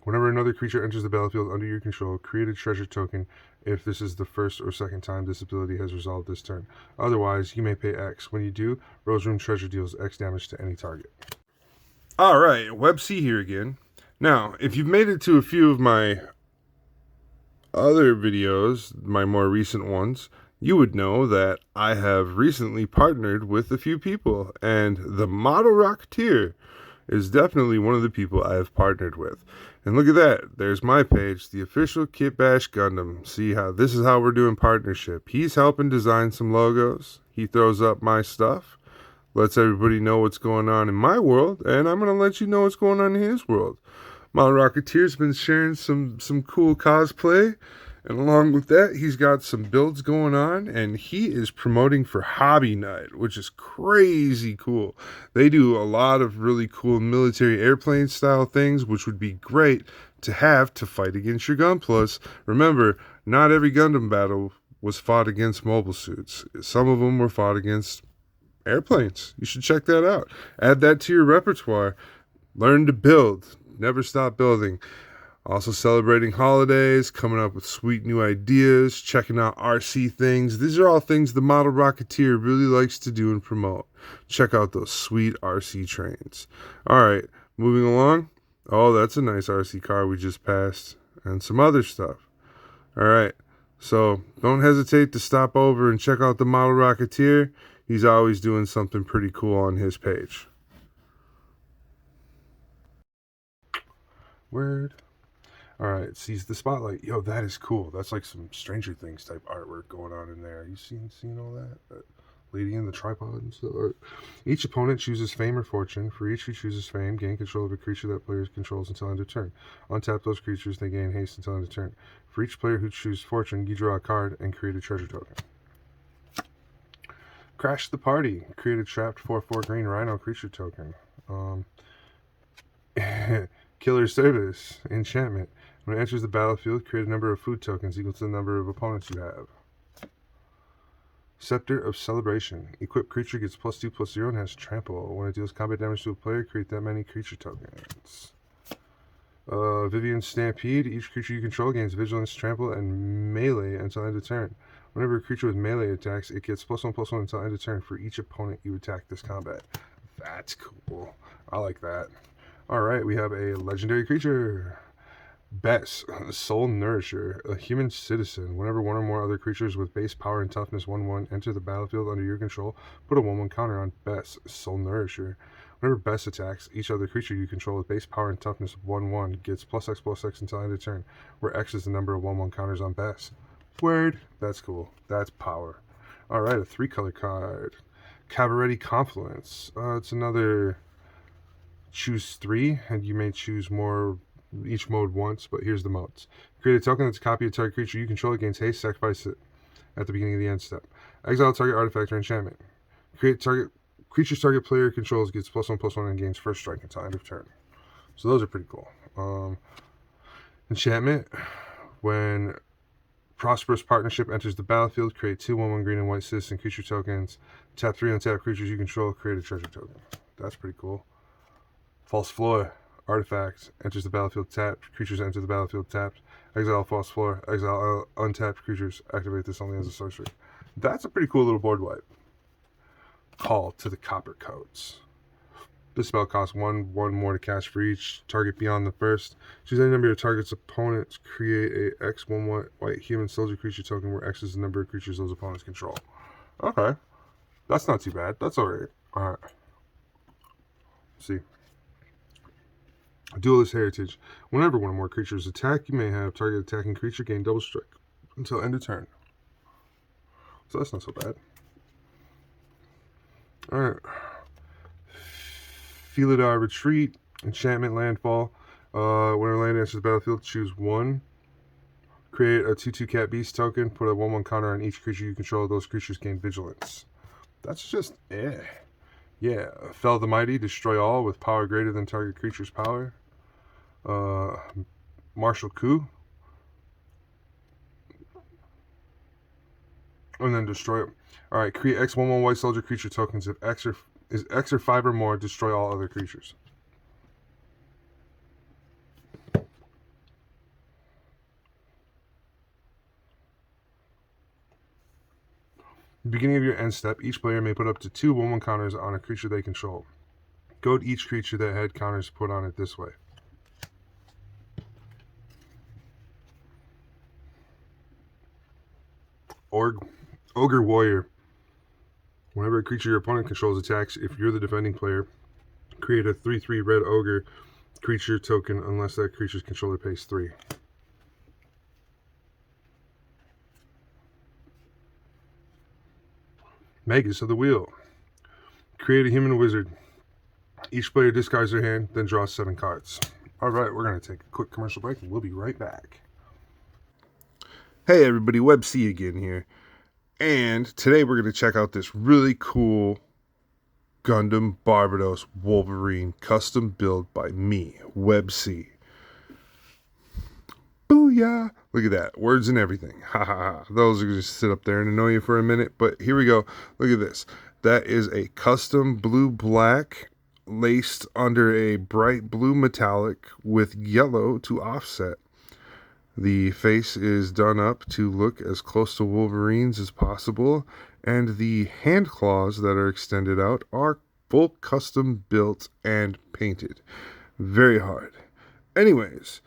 Whenever another creature enters the battlefield under your control, create a treasure token if this is the first or second time this ability has resolved this turn. Otherwise, you may pay X. When you do, Rose Room Treasure deals X damage to any target. Alright, Web C here again. Now, if you've made it to a few of my other videos, my more recent ones, you would know that I have recently partnered with a few people, and the Model Rocketeer is definitely one of the people I have partnered with. And look at that, there's my page, the official Kit Bash Gundam. See how this is how we're doing partnership. He's helping design some logos, he throws up my stuff, lets everybody know what's going on in my world, and I'm going to let you know what's going on in his world. Model Rocketeer's been sharing some cool cosplay, and along with that, he's got some builds going on, and he is promoting for Hobby Night, which is crazy cool. They do a lot of really cool military airplane style things, which would be great to have to fight against your Gunplas. Remember, not every Gundam battle was fought against mobile suits. Some of them were fought against airplanes. You should check that out. Add that to your repertoire. Learn to build. Never stop building. Also celebrating holidays, coming up with sweet new ideas, checking out RC things. These are all things the Model Rocketeer really likes to do and promote. Check out those sweet RC trains. Alright, moving along. Oh, that's a nice RC car we just passed. And some other stuff. Alright, so don't hesitate to stop over and check out the Model Rocketeer. He's always doing something pretty cool on his page. Word. Alright, seize the spotlight. Yo, that is cool. That's like some Stranger Things type artwork going on in there. You seen all that? That lady in the tripod and stuff. Right. Each opponent chooses Fame or Fortune. For each who chooses Fame, gain control of a creature that player controls until end of turn. Untap those creatures, they gain haste until end of turn. For each player who chooses Fortune, you draw a card and create a treasure token. Crash the Party. Create a trapped 4/4 green Rhino creature token. Killer Service. Enchantment. When it enters the battlefield, create a number of food tokens equal to the number of opponents you have. Scepter of Celebration. Equipped creature gets +2/+0 and has trample. When it deals combat damage to a player, create that many creature tokens. Vivian Stampede. Each creature you control gains vigilance, trample, and melee until end of turn. Whenever a creature with melee attacks, it gets +1/+1 until end of turn for each opponent you attack this combat. That's cool. I like that. Alright, we have a legendary creature. Bess, Soul Nourisher, a human citizen. Whenever one or more other creatures with base power and toughness 1/1 enter the battlefield under your control, put a 1/1 counter on Bess, Soul Nourisher. Whenever Bess attacks, each other creature you control with base power and toughness 1/1 gets +X/+X until end of turn, where X is the number of 1/1 counters on Bess. Word. That's cool. That's power. Alright, a 3-color card. Cabaret Confluence. It's another choose 3, and you may choose more each mode once, but here's the modes. Create a token that's a copy of target creature you control. It gains haste, sacrifice it at the beginning of the end step. Exile target artifact or enchantment. Create target creature's target player controls gets +1/+1 and gains first strike until end of turn. So those are pretty cool. Enchantment. When Prosperous Partnership enters the battlefield, create 2 1/1 green and white citizen creature tokens. Tap 3 untap creatures you control, create a treasure token. That's pretty cool. False Floor. Artifact enters the battlefield tapped. Creatures enter the battlefield tapped. Exile False Floor. Exile untapped creatures. Activate this only as a sorcery. That's a pretty cool little board wipe. Call to the Copper Coats. This spell costs 1/1 more to cast for each target beyond the first. Choose any number of target's opponents. Create a X/1 white human soldier creature token where X is the number of creatures those opponents control. Okay. That's not too bad. That's alright. Alright. See. Duelist Heritage. Whenever one or more creatures attack, you may have target attacking creature gain double strike until end of turn. So that's not so bad. Alright. Felidar Retreat. Enchantment Landfall. Whenever land enters the battlefield, choose 1. Create a 2/2 cat beast token. Put a 1/1 counter on each creature you control. Those creatures gain vigilance. That's just Yeah. Fell the Mighty. Destroy all with power greater than target creature's power. Martial Coup. and then destroy it. Alright, create X 1/1 white soldier creature tokens. If X is X or 5 or more, destroy all other creatures. Beginning of your end step, each player may put up to 2 1/1 counters on a creature they control. Goad each creature that had counters put on it this way. Ogre Warrior. Whenever a creature your opponent controls attacks, if you're the defending player, create a 3/3 red ogre creature token unless that creature's controller pays 3. Magus of the Wheel. Create a human wizard. Each player discards their hand, then draws 7 cards. Alright, we're going to take a quick commercial break and we'll be right back. Hey everybody, WebC again here. And today we're going to check out this really cool Gundam Barbados Wolverine custom build by me, WebC. Booyah! Look at that. Words and everything. Ha ha ha. Those are going to sit up there and annoy you for a minute, but here we go. Look at this. That is a custom blue-black laced under a bright blue metallic with yellow to offset. The face is done up to look as close to Wolverine's as possible, and the hand claws that are extended out are full custom built and painted. Very hard. Anyways,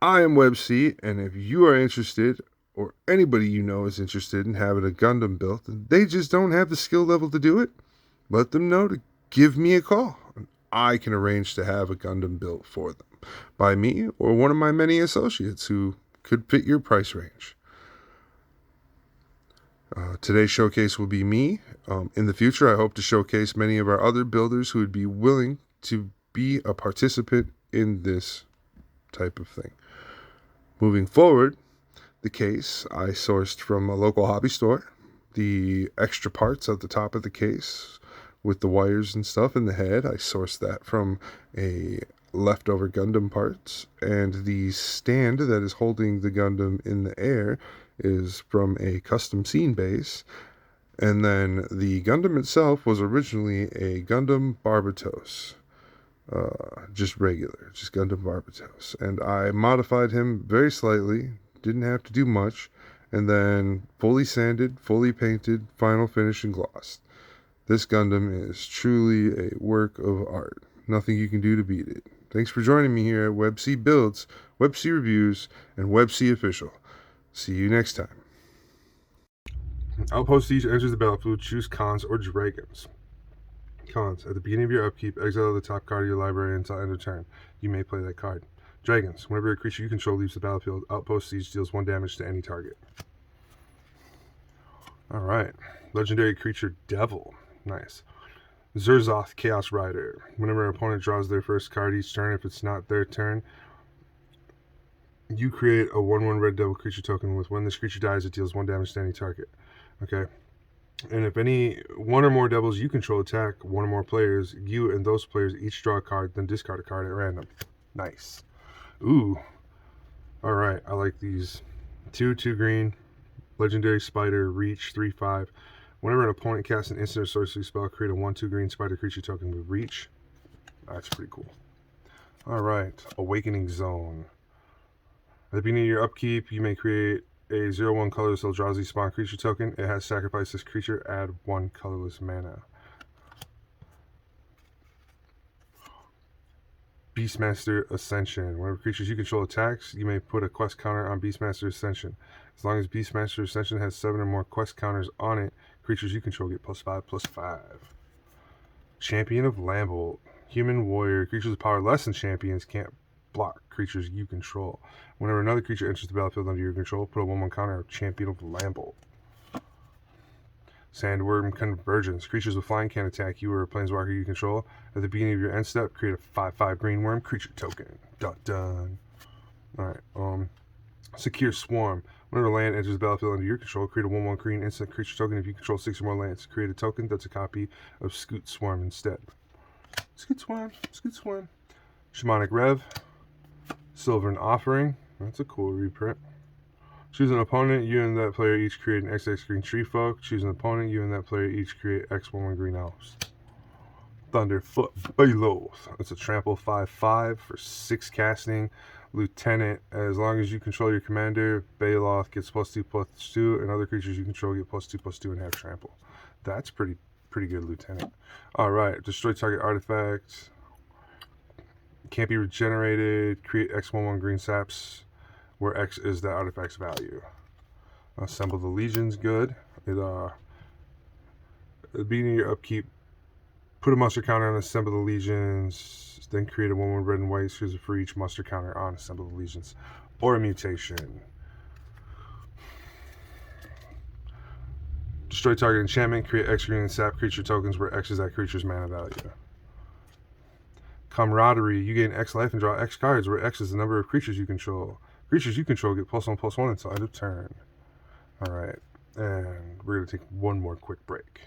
I am WebC, and if you are interested, or anybody you know is interested in having a Gundam built, and they just don't have the skill level to do it, let them know to give me a call. I can arrange to have a Gundam built for them by me or one of my many associates who could fit your price range. Today's showcase will be me. In the future, I hope to showcase many of our other builders who would be willing to be a participant in this type of thing. Moving forward, the case I sourced from a local hobby store. The extra parts at the top of the case with the wires and stuff in the head, I sourced that from a leftover Gundam parts, and the stand that is holding the Gundam in the air is from a custom scene base, and then the Gundam itself was originally a Gundam Barbatos, just regular, just Gundam Barbatos, and I modified him very slightly, didn't have to do much, and then fully sanded, fully painted, final finish and glossed. This Gundam is truly a work of art. Nothing you can do to beat it. Thanks for joining me here at WebC Builds, WebC Reviews, and WebC Official. See you next time. Outpost Siege enters the battlefield. Choose cons or dragons. Cons. At the beginning of your upkeep, exile the top card of your library until end of turn. You may play that card. Dragons. Whenever a creature you control leaves the battlefield, Outpost Siege deals 1 damage to any target. Alright. Legendary creature Devil. Nice. Zerzoth Chaos Rider. Whenever an opponent draws their first card each turn, if it's not their turn, you create a 1/1 red devil creature token with when this creature dies, it deals 1 damage to any target. Okay. And if any one or more devils you control attack one or more players, you and those players each draw a card, then discard a card at random. Nice. Ooh. Alright, I like these. 2/2 green. Legendary Spider, Reach, 3/5. Whenever an opponent casts an instant or sorcery spell, create a 1/2 green spider creature token with Reach. That's pretty cool. Alright, Awakening Zone. At the beginning of your upkeep, you may create a 0/1 colorless Eldrazi spawn creature token. It has sacrificed this creature, add 1 colorless mana. Beastmaster Ascension. Whenever creatures you control attacks, you may put a quest counter on Beastmaster Ascension. As long as Beastmaster Ascension has 7 or more quest counters on it, creatures you control get +5/+5. Champion of Lambolt. Human warrior. Creatures with power less than champions can't block creatures you control. Whenever another creature enters the battlefield under your control, put a 1/1 counter on Champion of Lambolt. Sandworm Convergence. Creatures with flying can't attack you or a planeswalker you control. At the beginning of your end step, create a 5/5 green worm creature token. Dun dun. Alright, Secure Swarm. Whenever land enters the battlefield under your control, create a 1/1 green instant creature token. If you control 6 or more lands, create a token that's a copy of Scoot Swarm instead. Scoot Swarm, Scoot Swarm. Shamanic Rev. Sylvan Offering. That's a cool reprint. Choose an opponent, you and that player each create an XX green tree folk. Choose an opponent, you and that player each create X1 green elves. Thunderfoot Below. It's a trample 5/5 for 6 casting. Lieutenant, as long as you control your commander, Baloth gets +2/+2, and other creatures you control get +2/+2 and have trample. That's pretty good, Lieutenant. Alright, destroy target artifact. Can't be regenerated. Create X1/1 green saps, where X is the artifact's value. Assemble the legions, good. At the beginning of your upkeep, put a muster counter on Assemble the Legions, then create a 1/1 red and white series for each muster counter on Assemble the Legions, or a mutation. Destroy target enchantment, create X green and sap creature tokens where X is that creature's mana value. Camaraderie, you gain X life and draw X cards where X is the number of creatures you control. Creatures you control get +1/+1 until end of turn. Alright, and we're going to take one more quick break.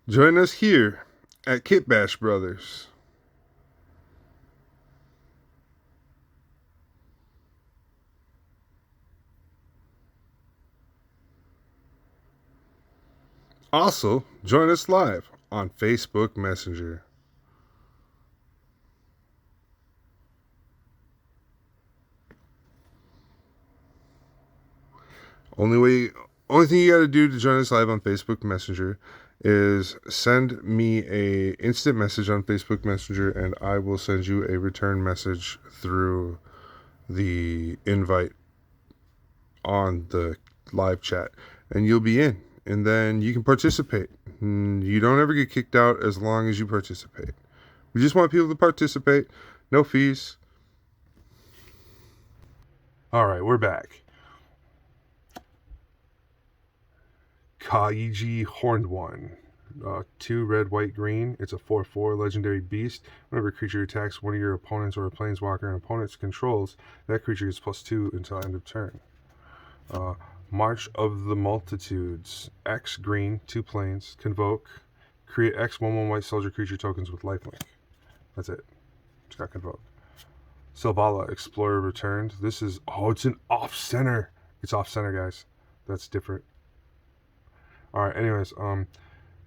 Join us here at Kit Bash Brothers. Also, join us live on Facebook Messenger. Only thing you got to do to join us live on Facebook Messenger is send me a instant message on Facebook Messenger, and I will send you a return message through the invite on the live chat, and you'll be in, and then you can participate. You don't ever get kicked out as long as you participate. We just want people to participate. No fees. All right, we're back. Kaiji Horned One. 2 red, white, green. It's a 4/4 legendary beast. Whenever a creature attacks one of your opponents or a planeswalker and opponent's controls, that creature gets +2 until end of turn. March of the Multitudes. X green, 2 planes. Convoke. Create X 1/1 white soldier creature tokens with lifelink. That's it. It's got Convoke. Selvala, Explorer returned. This is, it's an off-center. It's off-center, guys. That's different. Alright, anyways,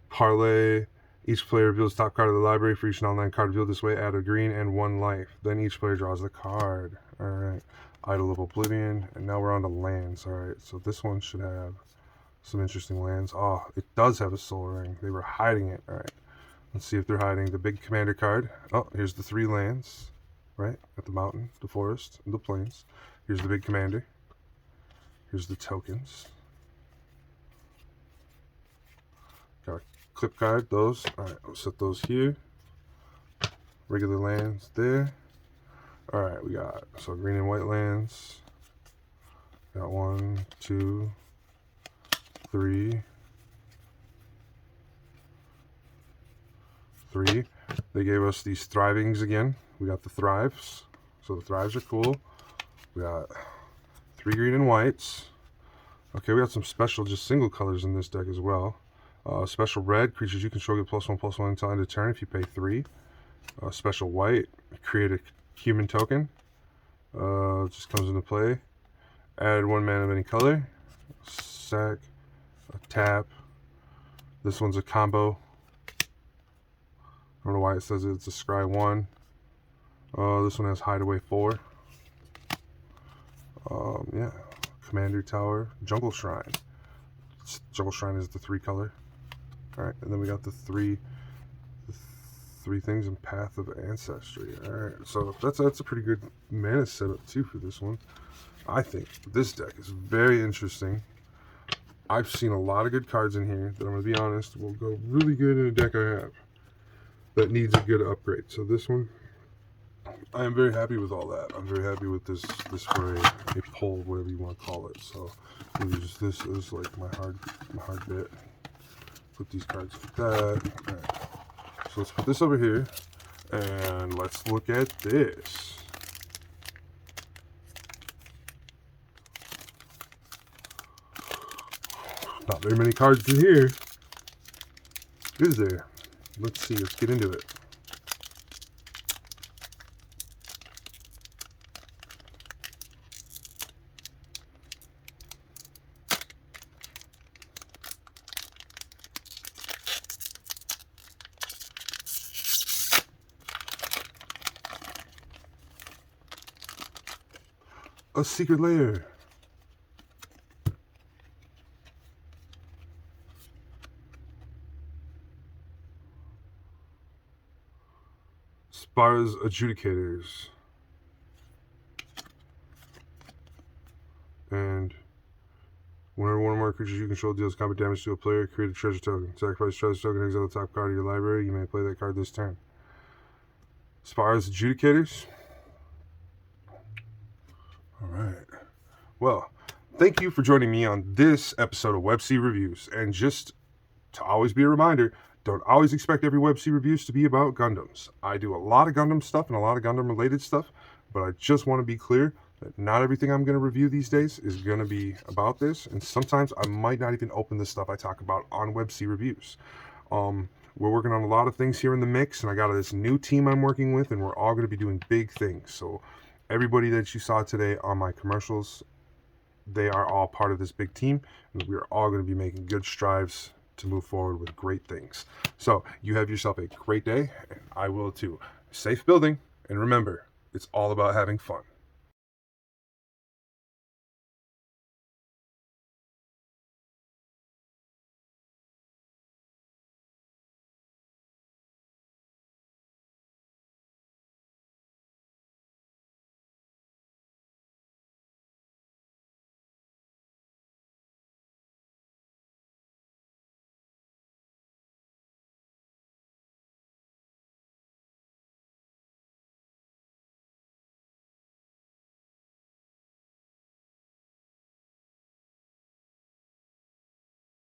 Parlay. Each player reveals top card of the library. For each non-land card revealed this way, add a green and 1 life. Then each player draws the card. Alright. Idol of Oblivion. And now we're on to lands. Alright, so this one should have some interesting lands. Oh, it does have a Soul Ring. They were hiding it. Alright. Let's see if they're hiding the big commander card. Oh, here's the 3 lands. Right? At the mountain, the forest, and the plains. Here's the big commander. Here's the tokens. Got a clip card, those. Alright, we'll set those here. Regular lands there. Alright, we got green and white lands. Got 1, 2, 3. 3. They gave us these thrivings again. We got the thrives. So the thrives are cool. We got 3 green and whites. Okay, we got some special, just single colors in this deck as well. Special red, creatures you control get +1/+1 until end of turn if you pay 3. Special white, create a human token. Just comes into play. Add 1 mana of any color. Sack, a tap. This one's a combo. I don't know why it says it's a scry 1. This one has hideaway 4. Yeah, Commander Tower, Jungle Shrine. Jungle Shrine is the 3 color. Alright, and then we got the three things in Path of Ancestry. Alright, so that's a pretty good mana setup too for this one. I think this deck is very interesting. I've seen a lot of good cards in here that I'm going to be honest will go really good in a deck I have that needs a good upgrade. So this one, I am very happy with all that. I'm very happy with this for a poll, whatever you want to call it. So this is like my hard bit. Put these cards like that. Alright. So let's put this over here and let's look at this. Not very many cards in here, is there? Let's see, let's get into it. a secret lair. Spires Adjudicators. And whenever one or more creatures you control deals combat damage to a player, create a treasure token. Sacrifice treasure token, exile the top card of your library. You may play that card this turn. Spires Adjudicators. Alright. Well, thank you for joining me on this episode of Web C Reviews. And just to always be a reminder, don't always expect every Web C Reviews to be about Gundams. I do a lot of Gundam stuff and a lot of Gundam related stuff, but I just want to be clear that not everything I'm going to review these days is going to be about this, and sometimes I might not even open the stuff I talk about on Web C Reviews. We're working on a lot of things here in the mix, and I got this new team I'm working with, and we're all going to be doing big things. So everybody that you saw today on my commercials, they are all part of this big team, and we are all going to be making good strides to move forward with great things. So you have yourself a great day, and I will too. Safe building, and remember, it's all about having fun.